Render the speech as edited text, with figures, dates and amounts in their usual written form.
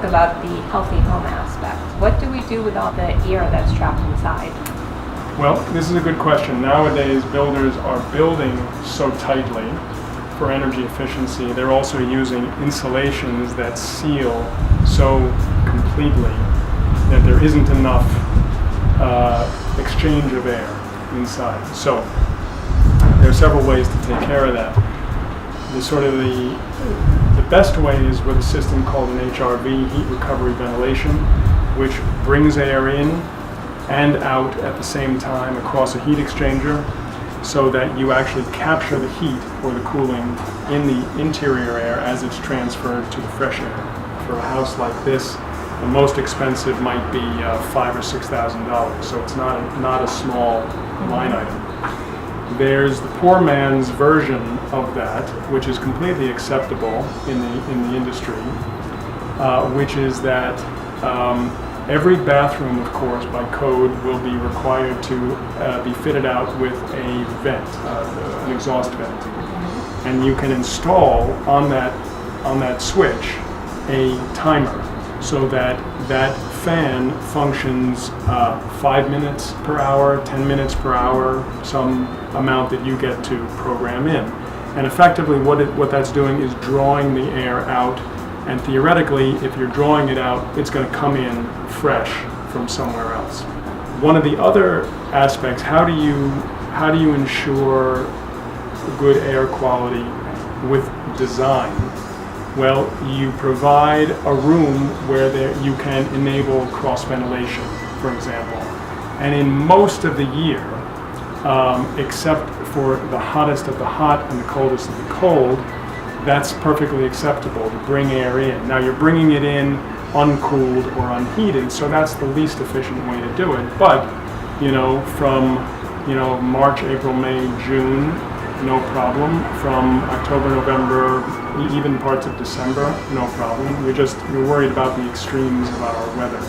talk about the healthy home aspect. What do we do with all the air that's trapped inside? Well, this is a good question. Nowadays, builders are building so tightly for energy efficiency. They're also using insulations that seal so completely that there isn't enough exchange of air inside. So there are several ways to take care of that. The best way is with a system called an HRV, heat recovery ventilation, which brings air in and out at the same time across a heat exchanger, so that you actually capture the heat or the cooling in the interior air as it's transferred to the fresh air. For a house like this, the most expensive might be $5,000 or $6,000, so it's not a small line item. There's the poor man's version of that, which is completely acceptable in the industry, which is that every bathroom, of course, by code, will be required to be fitted out with a vent, an exhaust vent, and you can install on that switch a timer, so that fan functions 5 minutes per hour, 10 minutes per hour, some amount that you get to program in. And effectively what that's doing is drawing the air out, and theoretically, if you're drawing it out, it's going to come in fresh from somewhere else. One of the other aspects, how do you ensure good air quality with design? Well, you provide a room where you can enable cross ventilation, for example. And in most of the year, except for the hottest of the hot and the coldest of the cold, that's perfectly acceptable to bring air in. Now you're bringing it in uncooled or unheated, so that's the least efficient way to do it. But, from March, April, May, June, no problem. From October, November, even parts of December, no problem. You're worried about the extremes of our weather.